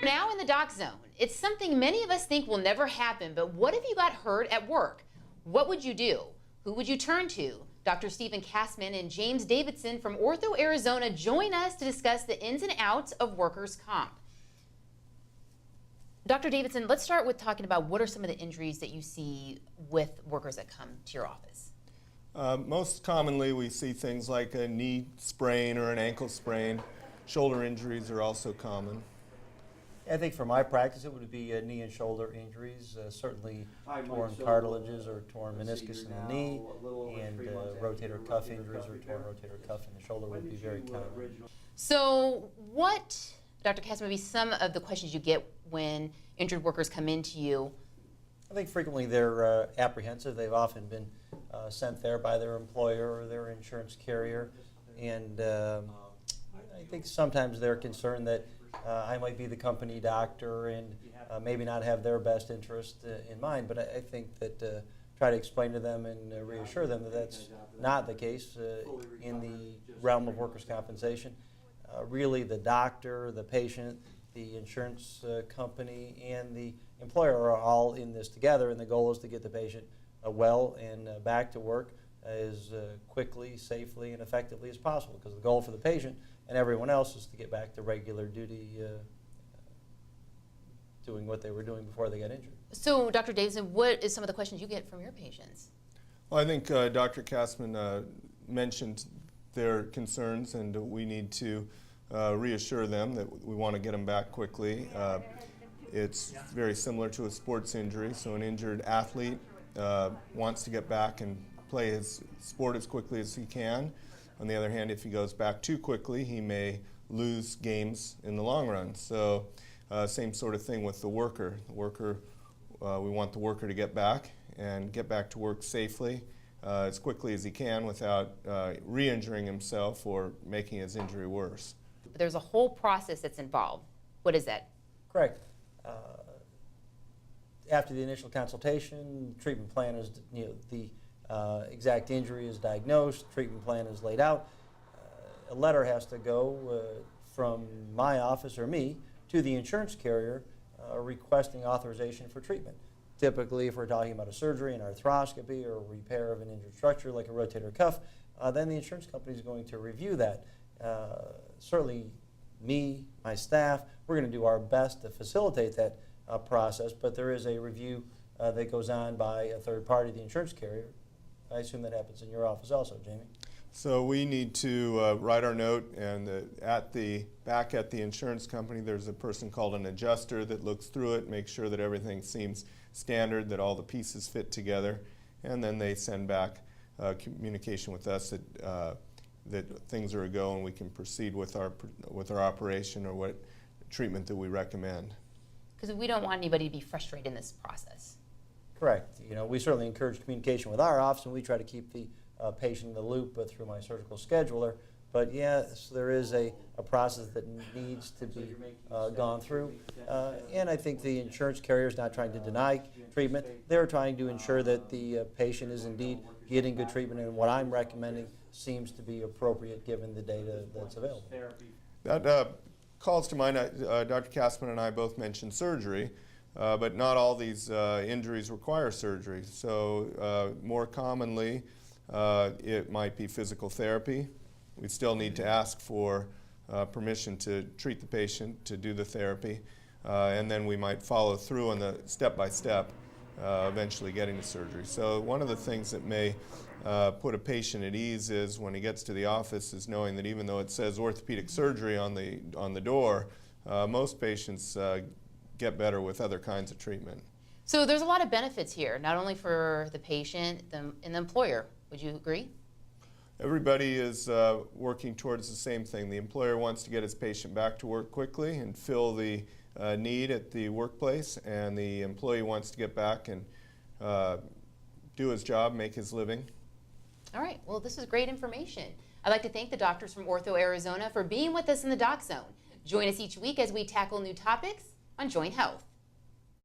Now in the Doc Zone, it's something many of us think will never happen, but what if you got hurt at work? What would you do? Who would you turn to? Dr. Stephen Kassman and James Davidson from Ortho, Arizona join us to discuss the ins and outs of workers' comp. Dr. Davidson, let's start with talking about what are some of the injuries that you see with workers that come to your office? Most commonly we see things like a knee sprain or an ankle sprain. Shoulder injuries are also common. I think for my practice it would be knee and shoulder injuries, certainly torn cartilages or torn meniscus in the knee, and rotator cuff injuries or torn rotator cuff in the shoulder would be very common. So what, Dr. Kassman, would be some of the questions you get when injured workers come into you? I think frequently they're apprehensive. They've often been sent there by their employer or their insurance carrier, and I think sometimes they're concerned that I might be the company doctor and maybe not have their best interest in mind, but I think that try to explain to them and reassure them that that's not the case in the realm of workers' compensation. Really the doctor, the patient, the insurance company, and the employer are all in this together, and the goal is to get the patient well and back to work as quickly, safely, and effectively as possible, because the goal for the patient and everyone else is to get back to regular duty doing what they were doing before they got injured. So, Dr. Davidson, what is some of the questions you get from your patients? Well, I think Dr. Kassman mentioned their concerns, and we need to reassure them that we want to get them back quickly. It's very similar to a sports injury, so an injured athlete wants to get back and play his sport as quickly as he can. On the other hand, if he goes back too quickly, he may lose games in the long run. So same sort of thing with the worker. We want the worker to get back and get back to work safely as quickly as he can without re-injuring himself or making his injury worse. There's a whole process that's involved. What is that? Correct. After the initial consultation, treatment plan is, the exact injury is diagnosed, treatment plan is laid out. A letter has to go from my office or me to the insurance carrier requesting authorization for treatment. Typically, if we're talking about a surgery, an arthroscopy, or a repair of an injured structure like a rotator cuff, then the insurance company is going to review that. Certainly, me, my staff, we're going to do our best to facilitate that process, but there is a review that goes on by a third party, the insurance carrier. I assume that happens in your office also, Jamie. So we need to write our note, and back at the insurance company there's a person called an adjuster that looks through it, makes sure that everything seems standard, that all the pieces fit together, and then they send back communication with us that things are a go and we can proceed with our operation or what treatment that we recommend. Because we don't want anybody to be frustrated in this process. Correct. We certainly encourage communication with our office, and we try to keep the patient in the loop through my surgical scheduler. But yes, there is a process that needs to be gone through. And I think the insurance carrier is not trying to deny treatment. They're trying to ensure that the patient is indeed getting good treatment, and what I'm recommending seems to be appropriate given the data that's available. That calls to mind, Dr. Kassman and I both mentioned surgery. But not all these injuries require surgery. So more commonly, it might be physical therapy. We still need to ask for permission to treat the patient, to do the therapy, and then we might follow through on the step-by-step, eventually getting to surgery. So one of the things that may put a patient at ease is when he gets to the office is knowing that even though it says orthopedic surgery on the door, most patients get better with other kinds of treatment. So there's a lot of benefits here, not only for the patient and the employer. Would you agree? Everybody is working towards the same thing. The employer wants to get his patient back to work quickly and fill the need at the workplace, and the employee wants to get back and do his job, make his living. All right, well, this is great information. I'd like to thank the doctors from Ortho, Arizona for being with us in the Doc Zone. Join us each week as we tackle new topics on joint health.